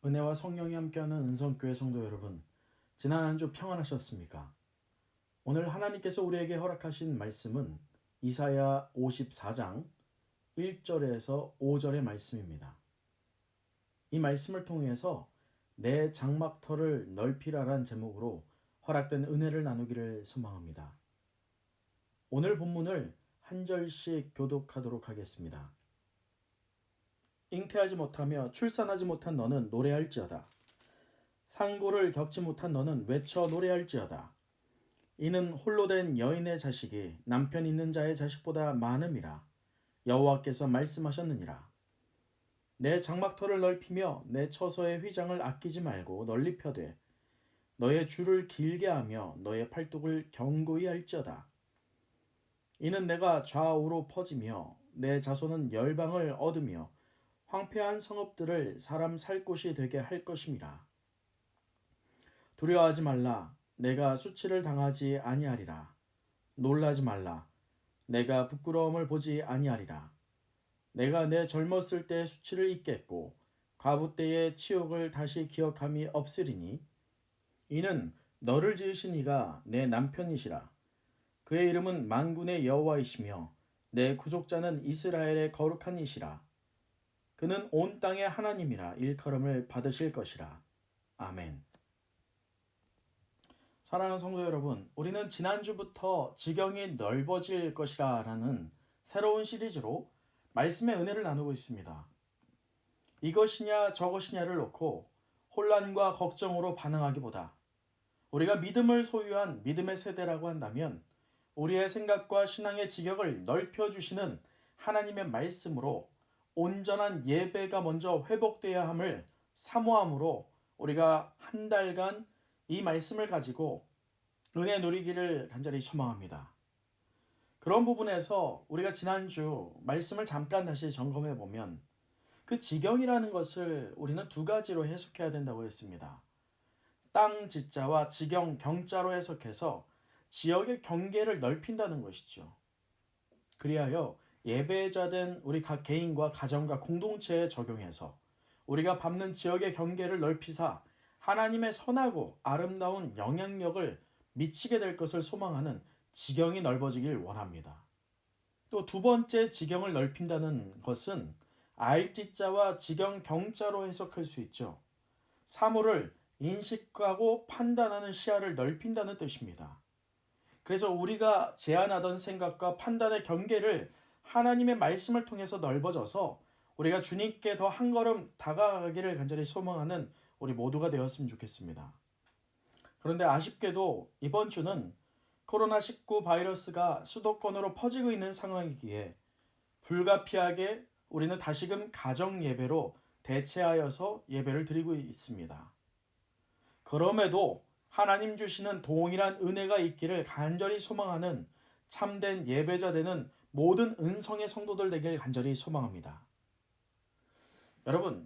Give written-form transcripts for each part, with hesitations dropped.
은혜와 성령이 함께하는 은성교회 성도 여러분, 지난 한 주 평안하셨습니까? 오늘 하나님께서 우리에게 허락하신 말씀은 이사야 54장 1절에서 5절의 말씀입니다. 이 말씀을 통해서 내 장막터를 넓히라란 제목으로 허락된 은혜를 나누기를 소망합니다. 오늘 본문을 한 절씩 교독하도록 하겠습니다. 잉태하지 못하며 출산하지 못한 너는 노래할지어다. 상고를 겪지 못한 너는 외쳐 노래할지어다. 이는 홀로 된 여인의 자식이 남편 있는 자의 자식보다 많음이라. 여호와께서 말씀하셨느니라. 내 장막터를 넓히며 내 처소의 휘장을 아끼지 말고 널리 펴되 너의 줄을 길게 하며 너의 팔뚝을 견고히 할지어다. 이는 내가 좌우로 퍼지며 내 자손은 열방을 얻으며 황폐한 성읍들을 사람 살 곳이 되게 할 것임이라. 두려워하지 말라. 내가 수치를 당하지 아니하리라. 놀라지 말라. 내가 부끄러움을 보지 아니하리라. 내가 내 젊었을 때의 수치를 잊겠고 과부 때의 치욕을 다시 기억함이 없으리니 이는 너를 지으신 이가 내 남편이시라. 그의 이름은 만군의 여호와이시며 내 구속자는 이스라엘의 거룩한 이시라. 그는 온 땅의 하나님이라 일컬음을 받으실 것이라. 아멘. 사랑하는 성도 여러분, 우리는 지난주부터 지경이 넓어질 것이라 라는 새로운 시리즈로 말씀의 은혜를 나누고 있습니다. 이것이냐 저것이냐를 놓고 혼란과 걱정으로 반응하기보다 우리가 믿음을 소유한 믿음의 세대라고 한다면 우리의 생각과 신앙의 지경을 넓혀주시는 하나님의 말씀으로 온전한 예배가 먼저 회복되어야 함을 사모함으로 우리가 한 달간 이 말씀을 가지고 은혜 누리기를 간절히 소망합니다. 그런 부분에서 우리가 지난주 말씀을 잠깐 다시 점검해 보면 그 지경이라는 것을 우리는 두 가지로 해석해야 된다고 했습니다. 땅 지자와 지경 경자로 해석해서 지역의 경계를 넓힌다는 것이죠. 그리하여 예배자된 우리 각 개인과 가정과 공동체에 적용해서 우리가 밟는 지역의 경계를 넓히사 하나님의 선하고 아름다운 영향력을 미치게 될 것을 소망하는 지경이 넓어지길 원합니다. 또 두 번째 지경을 넓힌다는 것은 알지자와 지경 경자로 해석할 수 있죠. 사물을 인식하고 판단하는 시야를 넓힌다는 뜻입니다. 그래서 우리가 제안하던 생각과 판단의 경계를 하나님의 말씀을 통해서 넓어져서 우리가 주님께 더 한 걸음 다가가기를 간절히 소망하는 우리 모두가 되었으면 좋겠습니다. 그런데 아쉽게도 이번 주는 코로나19 바이러스가 수도권으로 퍼지고 있는 상황이기에 불가피하게 우리는 다시금 가정 예배로 대체하여서 예배를 드리고 있습니다. 그럼에도 하나님 주시는 동일한 은혜가 있기를 간절히 소망하는 참된 예배자 되는 모든 은성의 성도들 되길 간절히 소망합니다.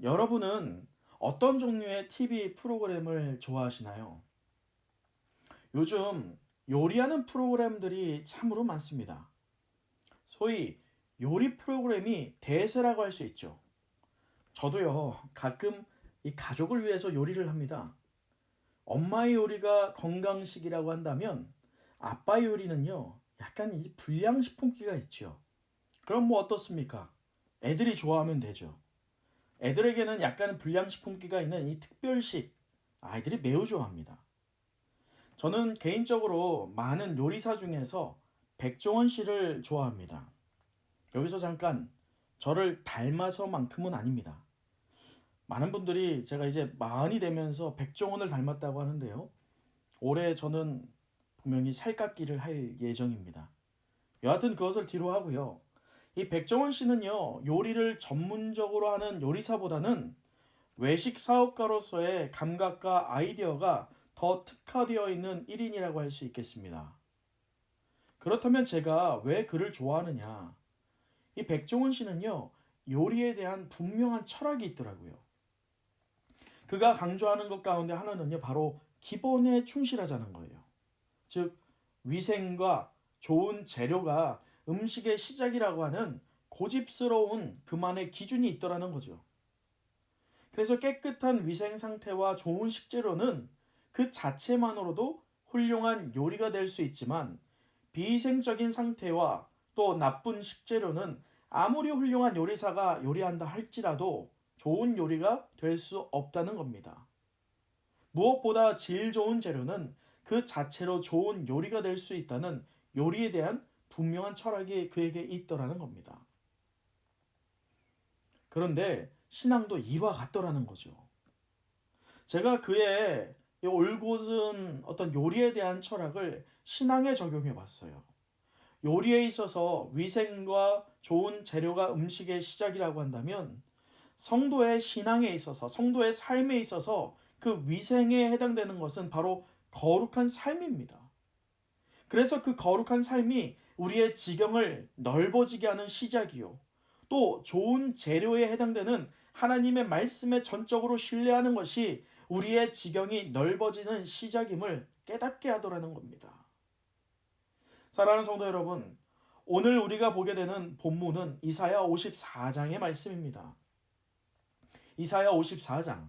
여러분은 어떤 종류의 TV 프로그램을 좋아하시나요? 요즘 요리하는 프로그램들이 참으로 많습니다. 소위 요리 프로그램이 대세라고 할 수 있죠. 저도요, 가끔 이 가족을 위해서 요리를 합니다. 엄마의 요리가 건강식이라고 한다면 아빠의 요리는요, 약간 이 불량식품기가 있죠. 그럼 뭐 어떻습니까? 애들이 좋아하면 되죠. 애들에게는 약간 불량식품기가 있는 이 특별식, 아이들이 매우 좋아합니다. 저는 개인적으로 많은 요리사 중에서 백종원 씨를 좋아합니다. 여기서 잠깐 저를 닮아서만큼은 아닙니다. 많은 분들이 제가 이제 마흔이 되면서 백종원을 닮았다고 하는데요. 올해 저는 분명히 살깎기를 할 예정입니다. 여하튼 그것을 뒤로 하고요. 이 백종원 씨는요, 요리를 전문적으로 하는 요리사보다는 외식 사업가로서의 감각과 아이디어가 더 특화되어 있는 1인이라고 할 수 있겠습니다. 그렇다면 제가 왜 그를 좋아하느냐? 이 백종원 씨는요, 요리에 대한 분명한 철학이 있더라고요. 그가 강조하는 것 가운데 하나는요, 바로 기본에 충실하자는 거예요. 즉, 위생과 좋은 재료가 음식의 시작이라고 하는 고집스러운 그만의 기준이 있더라는 거죠. 그래서 깨끗한 위생 상태와 좋은 식재료는 그 자체만으로도 훌륭한 요리가 될 수 있지만, 비위생적인 상태와 또 나쁜 식재료는 아무리 훌륭한 요리사가 요리한다 할지라도 좋은 요리가 될 수 없다는 겁니다. 무엇보다 질 좋은 재료는 그 자체로 좋은 요리가 될 수 있다는 요리에 대한 분명한 철학이 그에게 있더라는 겁니다. 그런데 신앙도 이와 같더라는 거죠. 제가 그의 올곧은 어떤 요리에 대한 철학을 신앙에 적용해 봤어요. 요리에 있어서 위생과 좋은 재료가 음식의 시작이라고 한다면, 성도의 신앙에 있어서, 성도의 삶에 있어서 그 위생에 해당되는 것은 바로 거룩한 삶입니다. 그래서 그 거룩한 삶이 우리의 지경을 넓어지게 하는 시작이요, 또 좋은 재료에 해당되는 하나님의 말씀에 전적으로 신뢰하는 것이 우리의 지경이 넓어지는 시작임을 깨닫게 하더라는 겁니다. 사랑하는 성도 여러분, 오늘 우리가 보게 되는 본문은 이사야 54장의 말씀입니다. 이사야 54장,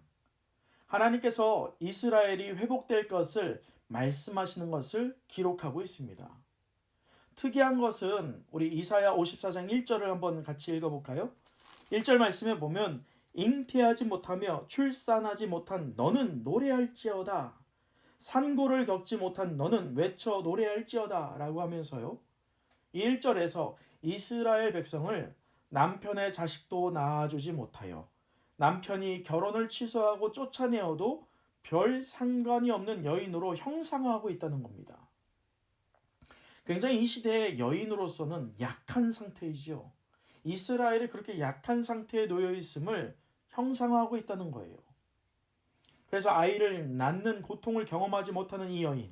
하나님께서 이스라엘이 회복될 것을 말씀하시는 것을 기록하고 있습니다. 특이한 것은 우리 이사야 54장 1절을 한번 같이 읽어볼까요? 1절 말씀에 보면, 잉태하지 못하며 출산하지 못한 너는 노래할지어다, 산고를 겪지 못한 너는 외쳐 노래할지어다 라고 하면서요, 이 1절에서 이스라엘 백성을 남편의 자식도 낳아주지 못하여 남편이 결혼을 취소하고 쫓아내어도 별 상관이 없는 여인으로 형상화하고 있다는 겁니다. 굉장히 이 시대의 여인으로서는 약한 상태이지요. 이스라엘이 그렇게 약한 상태에 놓여 있음을 형상화하고 있다는 거예요. 그래서 아이를 낳는 고통을 경험하지 못하는 이 여인,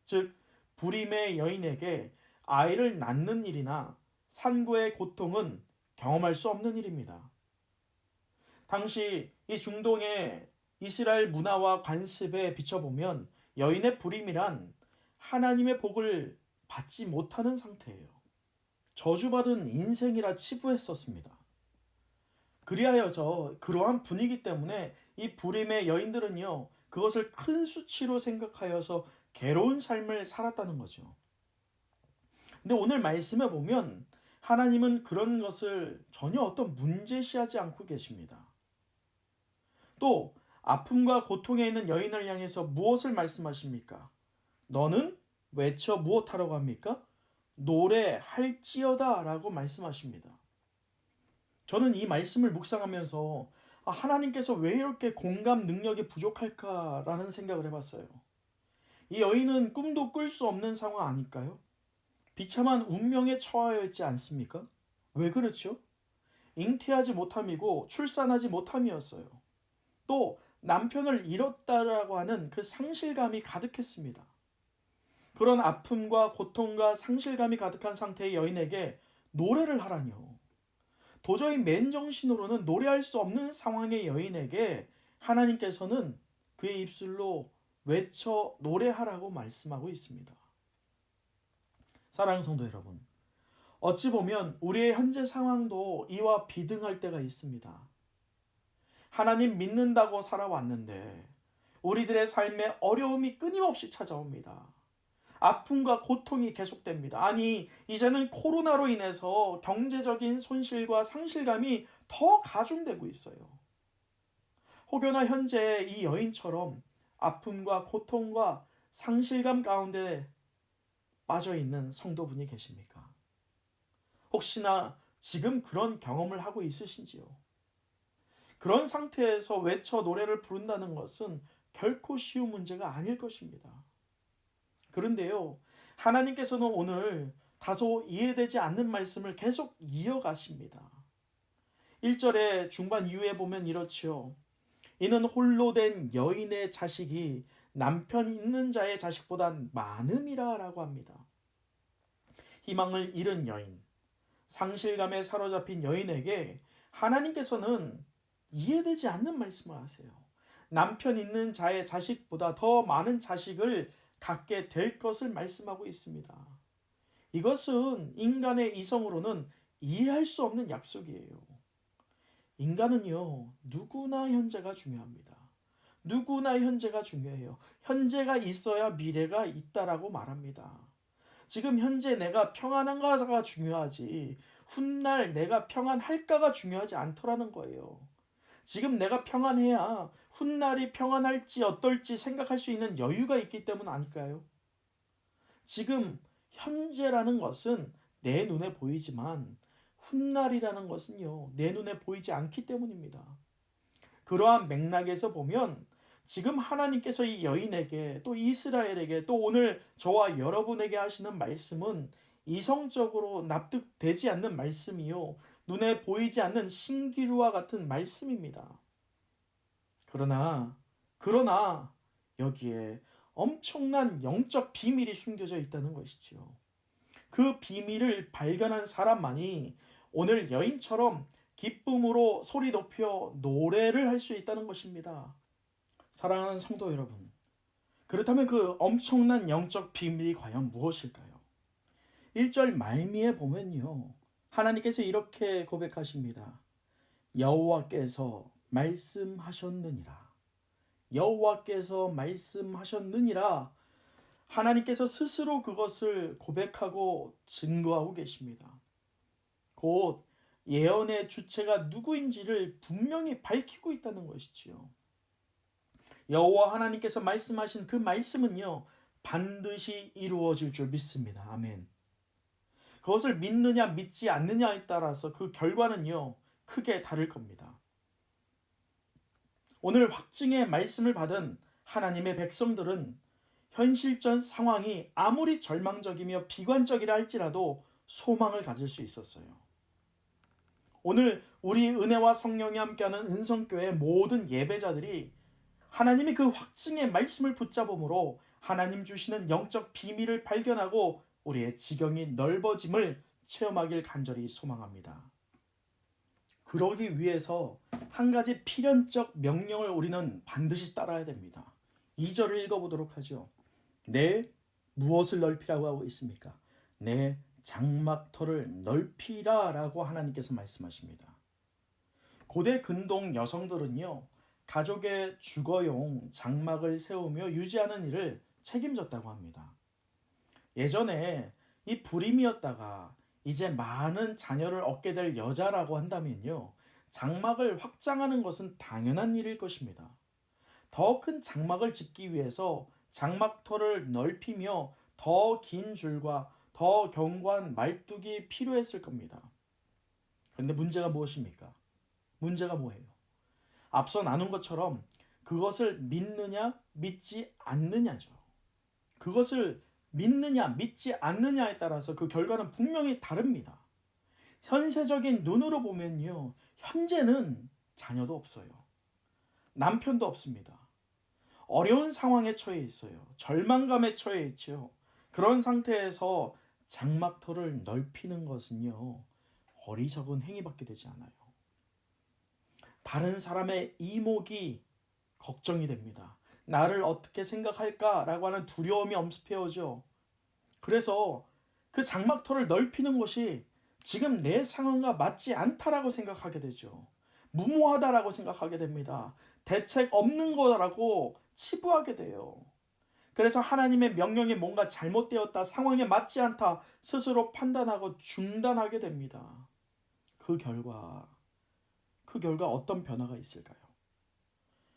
즉 불임의 여인에게 아이를 낳는 일이나 산고의 고통은 경험할 수 없는 일입니다. 당시 이 중동의 이스라엘 문화와 관습에 비춰보면 여인의 불임이란 하나님의 복을 받지 못하는 상태예요. 저주받은 인생이라 치부했었습니다. 그리하여서 그러한 분위기 때문에 이 불임의 여인들은요, 그것을 큰 수치로 생각하여서 괴로운 삶을 살았다는 거죠. 근데 오늘 말씀에 보면 하나님은 그런 것을 전혀 어떤 문제시하지 않고 계십니다. 또 아픔과 고통에 있는 여인을 향해서 무엇을 말씀하십니까? 너는 외쳐 무엇하라고 합니까? 노래할지어다 라고 말씀하십니다. 저는 이 말씀을 묵상하면서 하나님께서 왜 이렇게 공감 능력이 부족할까라는 생각을 해봤어요. 이 여인은 꿈도 꿀 수 없는 상황 아닐까요? 비참한 운명에 처하여 있지 않습니까? 왜 그렇죠? 잉태하지 못함이고 출산하지 못함이었어요. 또 남편을 잃었다라고 하는 그 상실감이 가득했습니다. 그런 아픔과 고통과 상실감이 가득한 상태의 여인에게 노래를 하라뇨. 도저히 맨정신으로는 노래할 수 없는 상황의 여인에게 하나님께서는 그의 입술로 외쳐 노래하라고 말씀하고 있습니다. 사랑하는 성도 여러분, 어찌 보면 우리의 현재 상황도 이와 비등할 때가 있습니다. 하나님 믿는다고 살아왔는데 우리들의 삶에 어려움이 끊임없이 찾아옵니다. 아픔과 고통이 계속됩니다. 아니, 이제는 코로나로 인해서 경제적인 손실과 상실감이 더 가중되고 있어요. 혹여나 현재 이 여인처럼 아픔과 고통과 상실감 가운데 빠져 있는 성도분이 계십니까? 혹시나 지금 그런 경험을 하고 있으신지요? 그런 상태에서 외쳐 노래를 부른다는 것은 결코 쉬운 문제가 아닐 것입니다. 그런데요, 하나님께서는 오늘 다소 이해되지 않는 말씀을 계속 이어가십니다. 1절의 중반 이후에 보면 이렇지요. 이는 홀로 된 여인의 자식이 남편 있는 자의 자식보다 많음이라 라고 합니다. 희망을 잃은 여인, 상실감에 사로잡힌 여인에게 하나님께서는 이해되지 않는 말씀을 하세요. 남편 있는 자의 자식보다 더 많은 자식을 갖게 될 것을 말씀하고 있습니다. 이것은 인간의 이성으로는 이해할 수 없는 약속이에요. 인간은요, 누구나 현재가 중요합니다. 누구나 현재가 중요해요. 현재가 있어야 미래가 있다라고 말합니다. 지금 현재 내가 평안한가가 중요하지, 훗날 내가 평안할까가 중요하지 않더라는 거예요. 지금 내가 평안해야 훗날이 평안할지 어떨지 생각할 수 있는 여유가 있기 때문 아닐까요? 지금 현재라는 것은 내 눈에 보이지만 훗날이라는 것은요, 내 눈에 보이지 않기 때문입니다. 그러한 맥락에서 보면 지금 하나님께서 이 여인에게 또 이스라엘에게 또 오늘 저와 여러분에게 하시는 말씀은 이성적으로 납득되지 않는 말씀이요, 눈에 보이지 않는 신기루와 같은 말씀입니다. 그러나 여기에 엄청난 영적 비밀이 숨겨져 있다는 것이지요. 그 비밀을 발견한 사람만이 오늘 여인처럼 기쁨으로 소리 높여 노래를 할 수 있다는 것입니다. 사랑하는 성도 여러분, 그렇다면 그 엄청난 영적 비밀이 과연 무엇일까요? 1절 말미에 보면요, 하나님께서 이렇게 고백하십니다. 여호와께서 말씀하셨느니라. 여호와께서 말씀하셨느니라. 하나님께서 스스로 그것을 고백하고 증거하고 계십니다. 곧 예언의 주체가 누구인지를 분명히 밝히고 있다는 것이지요. 여호와 하나님께서 말씀하신 그 말씀은요, 반드시 이루어질 줄 믿습니다. 아멘. 그것을 믿느냐 믿지 않느냐에 따라서 그 결과는요, 크게 다를 겁니다. 오늘 확증의 말씀을 받은 하나님의 백성들은 현실적 상황이 아무리 절망적이며 비관적이라 할지라도 소망을 가질 수 있었어요. 오늘 우리 은혜와 성령이 함께하는 은성교회 모든 예배자들이 하나님이 그 확증의 말씀을 붙잡음으로 하나님 주시는 영적 비밀을 발견하고 우리의 지경이 넓어짐을 체험하길 간절히 소망합니다. 그러기 위해서 한 가지 필연적 명령을 우리는 반드시 따라야 됩니다. 2절을 읽어보도록 하죠. 내 무엇을 넓히라고 하고 있습니까? 내 장막터를 넓히라 라고 하나님께서 말씀하십니다. 고대 근동 여성들은요, 가족의 주거용 장막을 세우며 유지하는 일을 책임졌다고 합니다. 예전에 이 불임이었다가 이제 많은 자녀를 얻게 될 여자라고 한다면요, 장막을 확장하는 것은 당연한 일일 것입니다. 더 큰 장막을 짓기 위해서 장막터를 넓히며 더 긴 줄과 더 견고한 말뚝이 필요했을 겁니다. 그런데 문제가 무엇입니까? 문제가 뭐예요? 앞서 나눈 것처럼 그것을 믿느냐 믿지 않느냐죠. 그것을 믿느냐 믿지 않느냐에 따라서 그 결과는 분명히 다릅니다. 현세적인 눈으로 보면요, 현재는 자녀도 없어요. 남편도 없습니다. 어려운 상황에 처해 있어요. 절망감에 처해 있죠. 그런 상태에서 장막터를 넓히는 것은요, 어리석은 행위밖에 되지 않아요. 다른 사람의 이목이 걱정이 됩니다. 나를 어떻게 생각할까라고 하는 두려움이 엄습해오죠. 그래서 그 장막터를 넓히는 것이 지금 내 상황과 맞지 않다라고 생각하게 되죠. 무모하다라고 생각하게 됩니다. 대책 없는 거라고 치부하게 돼요. 그래서 하나님의 명령이 뭔가 잘못되었다, 상황에 맞지 않다 스스로 판단하고 중단하게 됩니다. 그 결과 어떤 변화가 있을까요?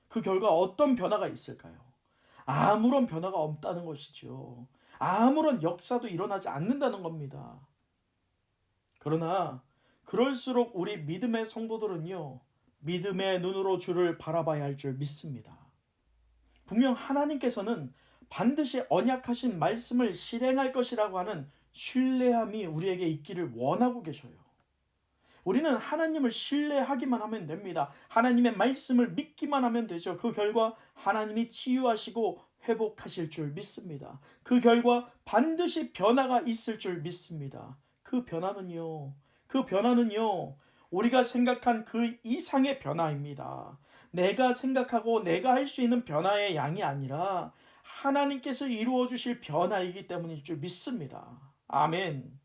그 결과 어떤 변화가 있을까요? 아무런 변화가 없다는 것이죠. 아무런 역사도 일어나지 않는다는 겁니다. 그러나 그럴수록 우리 믿음의 성도들은요, 믿음의 눈으로 주를 바라봐야 할 줄 믿습니다. 분명 하나님께서는 반드시 언약하신 말씀을 실행할 것이라고 하는 신뢰함이 우리에게 있기를 원하고 계셔요. 우리는 하나님을 신뢰하기만 하면 됩니다. 하나님의 말씀을 믿기만 하면 되죠. 그 결과 하나님이 치유하시고 회복하실 줄 믿습니다. 그 결과 반드시 변화가 있을 줄 믿습니다. 그 변화는요, 우리가 생각한 그 이상의 변화입니다. 내가 생각하고 내가 할 수 있는 변화의 양이 아니라 하나님께서 이루어 주실 변화이기 때문일 줄 믿습니다. 아멘.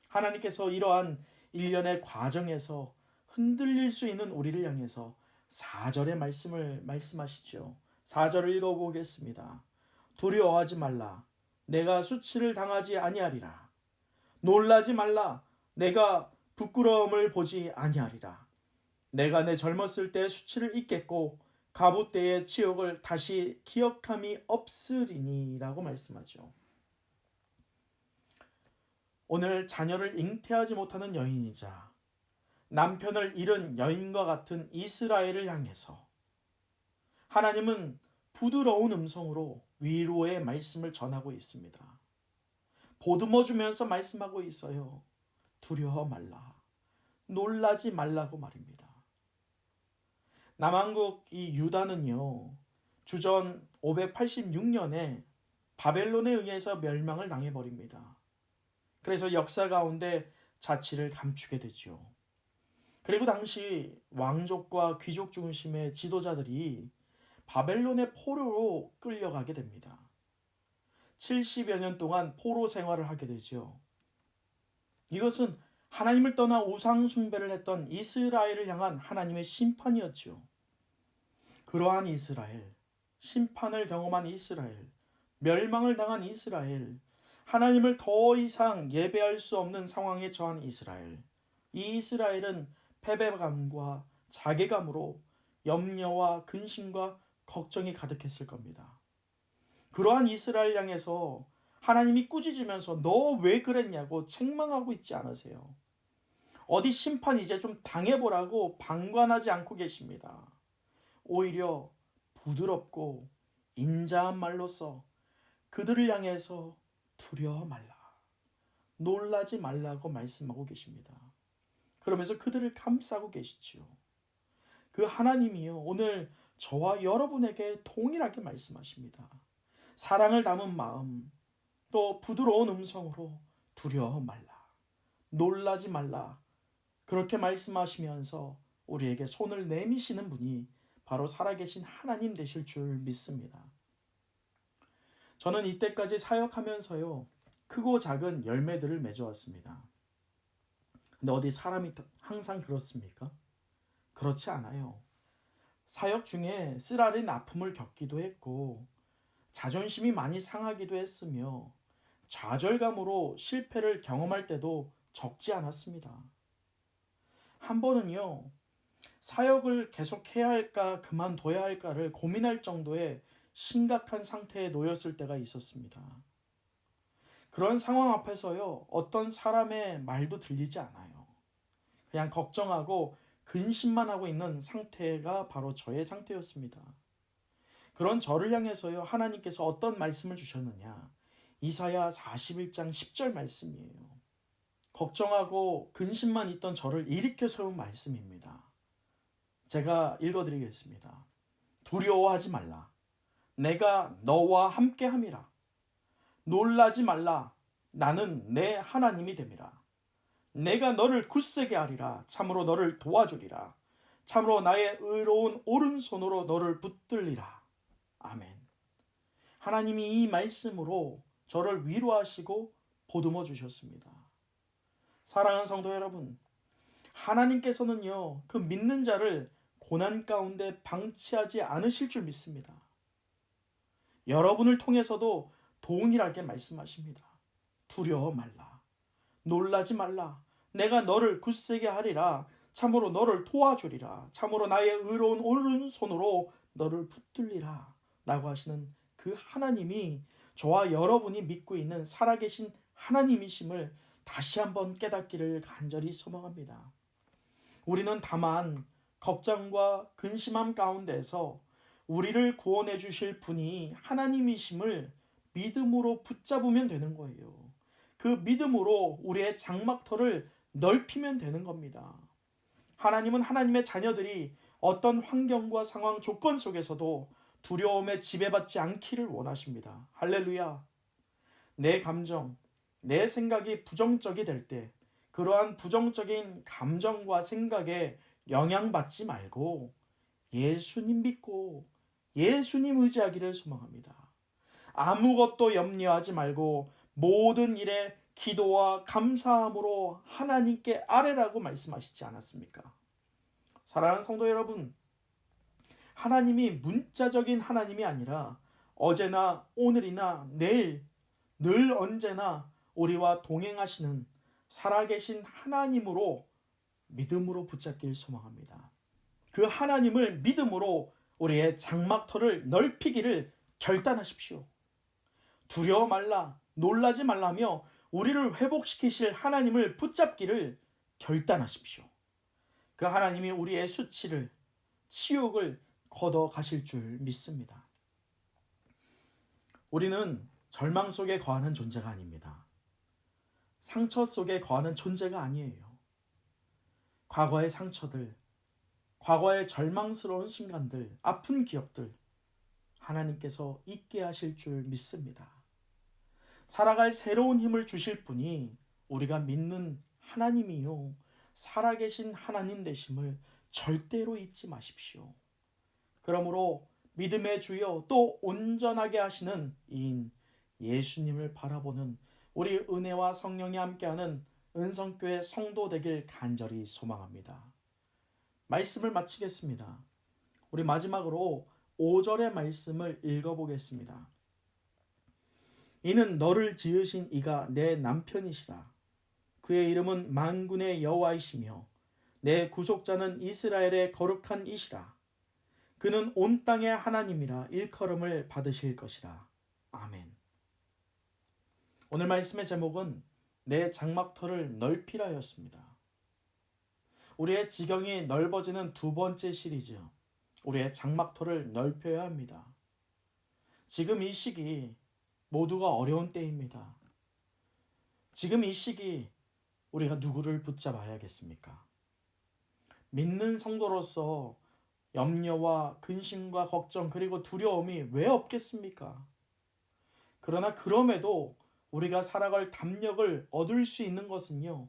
하나님께서 이러한 일련의 과정에서 흔들릴 수 있는 우리를 향해서 4절의 말씀을 말씀하시죠. 4절을 읽어보겠습니다. 두려워하지 말라. 내가 수치를 당하지 아니하리라. 놀라지 말라. 내가 부끄러움을 보지 아니하리라. 내가 내 젊었을 때 수치를 잊겠고 가부 때의 치욕을 다시 기억함이 없으리니 라고 말씀하죠. 오늘 자녀를 잉태하지 못하는 여인이자 남편을 잃은 여인과 같은 이스라엘을 향해서 하나님은 부드러운 음성으로 위로의 말씀을 전하고 있습니다. 보듬어 주면서 말씀하고 있어요. 두려워 말라. 놀라지 말라고 말입니다. 남왕국 이 유다는요, 주전 586년에 바벨론에 의해서 멸망을 당해버립니다. 그래서 역사 가운데 자치를 감추게 되죠. 그리고 당시 왕족과 귀족 중심의 지도자들이 바벨론의 포로로 끌려가게 됩니다. 70여 년 동안 포로 생활을 하게 되죠. 이것은 하나님을 떠나 우상 숭배를 했던 이스라엘을 향한 하나님의 심판이었죠. 그러한 이스라엘, 심판을 경험한 이스라엘, 멸망을 당한 이스라엘, 하나님을 더 이상 예배할 수 없는 상황에 처한 이스라엘. 이 이스라엘은 패배감과 자괴감으로 염려와 근심과 걱정이 가득했을 겁니다. 그러한 이스라엘 향해서 하나님이 꾸짖으면서 너 왜 그랬냐고 책망하고 있지 않으세요? 어디 심판 이제 좀 당해보라고 방관하지 않고 계십니다. 오히려 부드럽고 인자한 말로써 그들을 향해서 두려워 말라, 놀라지 말라고 말씀하고 계십니다. 그러면서 그들을 감싸고 계시지요. 그 하나님이요, 오늘 저와 여러분에게 동일하게 말씀하십니다. 사랑을 담은 마음, 또 부드러운 음성으로 두려워 말라, 놀라지 말라, 그렇게 말씀하시면서 우리에게 손을 내미시는 분이 바로 살아계신 하나님 되실 줄 믿습니다. 저는 이때까지 사역하면서요, 크고 작은 열매들을 맺어왔습니다. 근데 어디 사람이 항상 그렇습니까? 그렇지 않아요. 사역 중에 쓰라린 아픔을 겪기도 했고 자존심이 많이 상하기도 했으며 좌절감으로 실패를 경험할 때도 적지 않았습니다. 한 번은요, 사역을 계속해야 할까 그만둬야 할까를 고민할 정도의 심각한 상태에 놓였을 때가 있었습니다. 그런 상황 앞에서요, 어떤 사람의 말도 들리지 않아요. 그냥 걱정하고 근심만 하고 있는 상태가 바로 저의 상태였습니다. 그런 저를 향해서요, 하나님께서 어떤 말씀을 주셨느냐? 이사야 41장 10절 말씀이에요. 걱정하고 근심만 있던 저를 일으켜 세운 말씀입니다. 제가 읽어드리겠습니다. 두려워하지 말라. 내가 너와 함께 함이라. 놀라지 말라. 나는 내 하나님이 됨이라. 내가 너를 굳세게 하리라. 참으로 너를 도와주리라. 참으로 나의 의로운 오른손으로 너를 붙들리라. 아멘. 하나님이 이 말씀으로 저를 위로하시고 보듬어 주셨습니다. 사랑하는 성도 여러분, 하나님께서는요, 그 믿는 자를 고난 가운데 방치하지 않으실 줄 믿습니다. 여러분을 통해서도 동일하게 말씀하십니다. 두려워 말라. 놀라지 말라. 내가 너를 굳세게 하리라. 참으로 너를 도와주리라. 참으로 나의 의로운 오른손으로 너를 붙들리라. 라고 하시는 그 하나님이 저와 여러분이 믿고 있는 살아계신 하나님이심을 다시 한번 깨닫기를 간절히 소망합니다. 우리는 다만 걱정과 근심함 가운데서 우리를 구원해 주실 분이 하나님이심을 믿음으로 붙잡으면 되는 거예요. 그 믿음으로 우리의 장막터를 넓히면 되는 겁니다. 하나님은 하나님의 자녀들이 어떤 환경과 상황, 조건 속에서도 두려움에 지배받지 않기를 원하십니다. 할렐루야. 내 감정, 내 생각이 부정적이 될 때 그러한 부정적인 감정과 생각에 영향받지 말고 예수님 믿고 예수님 의지하기를 소망합니다. 아무것도 염려하지 말고 모든 일에 기도와 감사함으로 하나님께 아뢰라고 말씀하시지 않았습니까? 사랑하는 성도 여러분, 하나님이 문자적인 하나님이 아니라 어제나 오늘이나 내일 늘 언제나 우리와 동행하시는 살아계신 하나님으로 믿음으로 붙잡길 소망합니다. 그 하나님을 믿음으로 우리의 장막터를 넓히기를 결단하십시오. 두려워 말라, 놀라지 말라며 우리를 회복시키실 하나님을 붙잡기를 결단하십시오. 그 하나님이 우리의 수치를, 치욕을 걷어 가실 줄 믿습니다. 우리는 절망 속에 거하는 존재가 아닙니다. 상처 속에 거하는 존재가 아니에요. 과거의 상처들, 과거의 절망스러운 순간들, 아픈 기억들 하나님께서 잊게 하실 줄 믿습니다. 살아갈 새로운 힘을 주실 분이 우리가 믿는 하나님이요 살아계신 하나님 되심을 절대로 잊지 마십시오. 그러므로 믿음의 주여 또 온전하게 하시는 이인 예수님을 바라보는 우리 은혜와 성령이 함께하는 은성교회 성도 되길 간절히 소망합니다. 말씀을 마치겠습니다. 우리 마지막으로 5절의 말씀을 읽어보겠습니다. 이는 너를 지으신 이가 내 남편이시라. 그의 이름은 만군의 여호와이시며 내 구속자는 이스라엘의 거룩한 이시라. 그는 온 땅의 하나님이라 일컬음을 받으실 것이라. 아멘. 오늘 말씀의 제목은 내 장막터를 넓히라였습니다. 우리의 지경이 넓어지는 두 번째 시리즈, 우리의 장막터를 넓혀야 합니다. 지금 이 시기 모두가 어려운 때입니다. 지금 이 시기 우리가 누구를 붙잡아야겠습니까? 믿는 성도로서 염려와 근심과 걱정 그리고 두려움이 왜 없겠습니까? 그러나 그럼에도 우리가 살아갈 담력을 얻을 수 있는 것은요,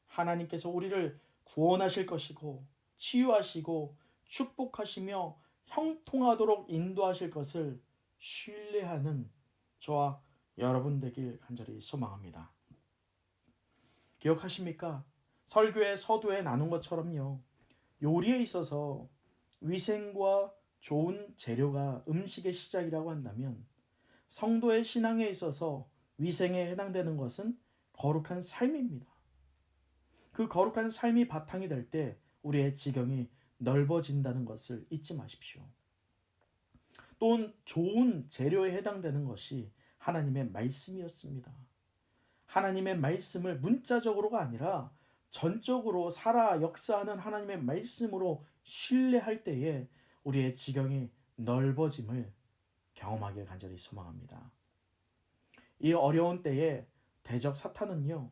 하나님께서 우리를 구원하실 것이고 치유하시고 축복하시며 형통하도록 인도하실 것을 신뢰하는 저와 여러분 되길 간절히 소망합니다. 기억하십니까? 설교의 서두에 나눈 것처럼요, 요리에 있어서 위생과 좋은 재료가 음식의 시작이라고 한다면 성도의 신앙에 있어서 위생에 해당되는 것은 거룩한 삶입니다. 그 거룩한 삶이 바탕이 될 때 우리의 지경이 넓어진다는 것을 잊지 마십시오. 또 좋은 재료에 해당되는 것이 하나님의 말씀이었습니다. 하나님의 말씀을 문자적으로가 아니라 전적으로 살아 역사하는 하나님의 말씀으로 신뢰할 때에 우리의 지경이 넓어짐을 경험하길 간절히 소망합니다. 이 어려운 때에 대적 사탄은요,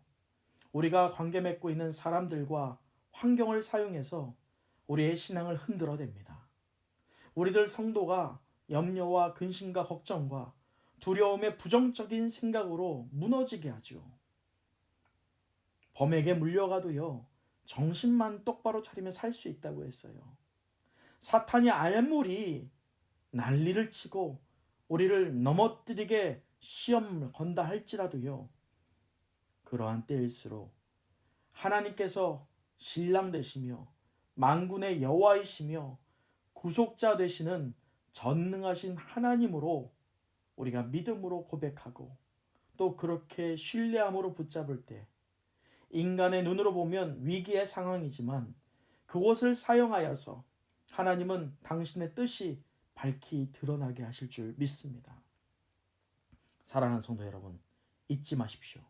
우리가 관계 맺고 있는 사람들과 환경을 사용해서 우리의 신앙을 흔들어댑니다. 우리들 성도가 염려와 근심과 걱정과 두려움의 부정적인 생각으로 무너지게 하죠. 범에게 물려가도요, 정신만 똑바로 차리면 살 수 있다고 했어요. 사탄이 아무리 난리를 치고 우리를 넘어뜨리게 시험을 건다 할지라도요, 그러한 때일수록 하나님께서 신랑 되시며 만군의 여호와이시며 구속자 되시는 전능하신 하나님으로 우리가 믿음으로 고백하고 또 그렇게 신뢰함으로 붙잡을 때 인간의 눈으로 보면 위기의 상황이지만 그것을 사용하여서 하나님은 당신의 뜻이 밝히 드러나게 하실 줄 믿습니다. 사랑하는 성도 여러분, 잊지 마십시오.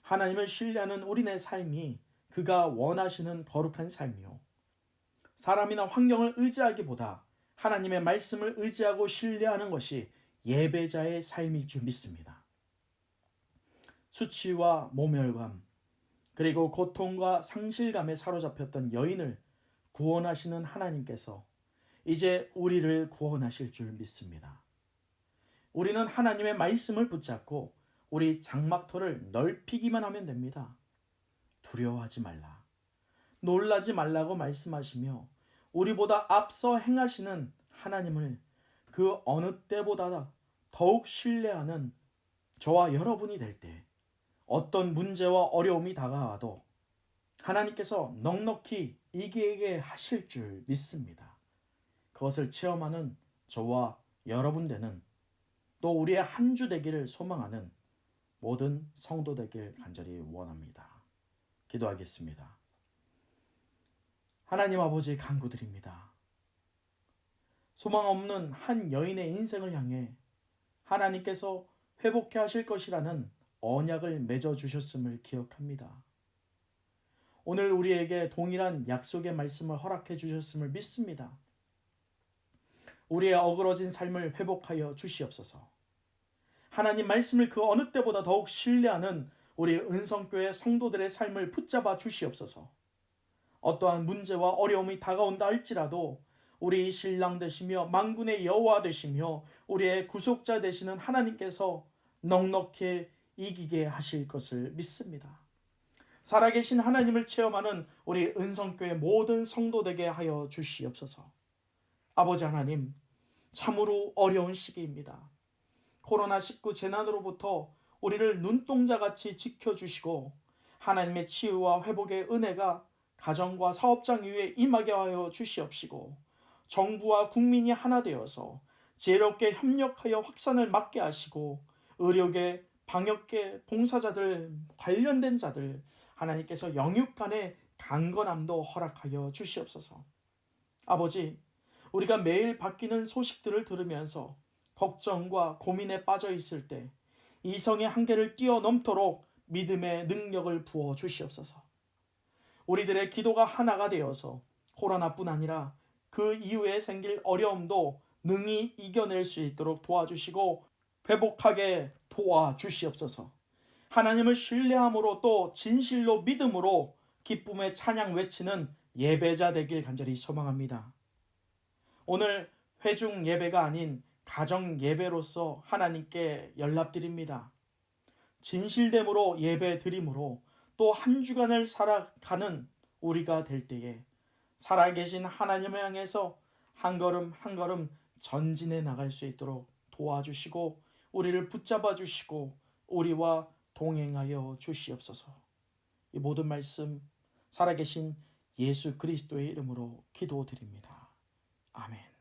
하나님을 신뢰하는 우리네 삶이 그가 원하시는 거룩한 삶이요, 사람이나 환경을 의지하기보다 하나님의 말씀을 의지하고 신뢰하는 것이 예배자의 삶일 줄 믿습니다. 수치와 모멸감 그리고 고통과 상실감에 사로잡혔던 여인을 구원하시는 하나님께서 이제 우리를 구원하실 줄 믿습니다. 우리는 하나님의 말씀을 붙잡고 우리 장막터를 넓히기만 하면 됩니다. 두려워하지 말라, 놀라지 말라고 말씀하시며 우리보다 앞서 행하시는 하나님을 그 어느 때보다 더욱 신뢰하는 저와 여러분이 될 때 어떤 문제와 어려움이 다가와도 하나님께서 넉넉히 이기게 하실 줄 믿습니다. 그것을 체험하는 저와 여러분 되는, 또 우리의 한 주 되기를 소망하는 모든 성도 되길 간절히 원합니다. 기도하겠습니다. 하나님 아버지, 간구드립니다. 소망 없는 한 여인의 인생을 향해 하나님께서 회복해 하실 것이라는 언약을 맺어 주셨음을 기억합니다. 오늘 우리에게 동일한 약속의 말씀을 허락해 주셨음을 믿습니다. 우리의 어그러진 삶을 회복하여 주시옵소서. 하나님 말씀을 그 어느 때보다 더욱 신뢰하는 우리 은성교회 성도들의 삶을 붙잡아 주시옵소서. 어떠한 문제와 어려움이 다가온다 할지라도 우리 신랑 되시며 만군의 여호와 되시며 우리의 구속자 되시는 하나님께서 넉넉히 이기게 하실 것을 믿습니다. 살아계신 하나님을 체험하는 우리 은성교회 모든 성도되게 하여 주시옵소서. 아버지 하나님, 참으로 어려운 시기입니다. 코로나19 재난으로부터 우리를 눈동자같이 지켜주시고 하나님의 치유와 회복의 은혜가 가정과 사업장 위에 임하게 하여 주시옵시고, 정부와 국민이 하나 되어서 지혜롭게 협력하여 확산을 막게 하시고, 의료계, 방역계, 봉사자들, 관련된 자들 하나님께서 영육 간의 강건함도 허락하여 주시옵소서. 아버지, 우리가 매일 바뀌는 소식들을 들으면서 걱정과 고민에 빠져 있을 때 이성의 한계를 뛰어넘도록 믿음의 능력을 부어 주시옵소서. 우리들의 기도가 하나가 되어서 코로나뿐 아니라 그 이후에 생길 어려움도 능히 이겨낼 수 있도록 도와주시고 회복하게 도와주시옵소서. 하나님을 신뢰함으로 또 진실로 믿음으로 기쁨의 찬양 외치는 예배자 되길 간절히 소망합니다. 오늘 회중 예배가 아닌 가정 예배로서 하나님께 연락드립니다. 진실됨으로 예배 드림으로 또 한 주간을 살아가는 우리가 될 때에 살아계신 하나님을 향해서 한 걸음 한 걸음 전진해 나갈 수 있도록 도와주시고 우리를 붙잡아 주시고 우리와 동행하여 주시옵소서. 이 모든 말씀 살아계신 예수 그리스도의 이름으로 기도드립니다. 아멘.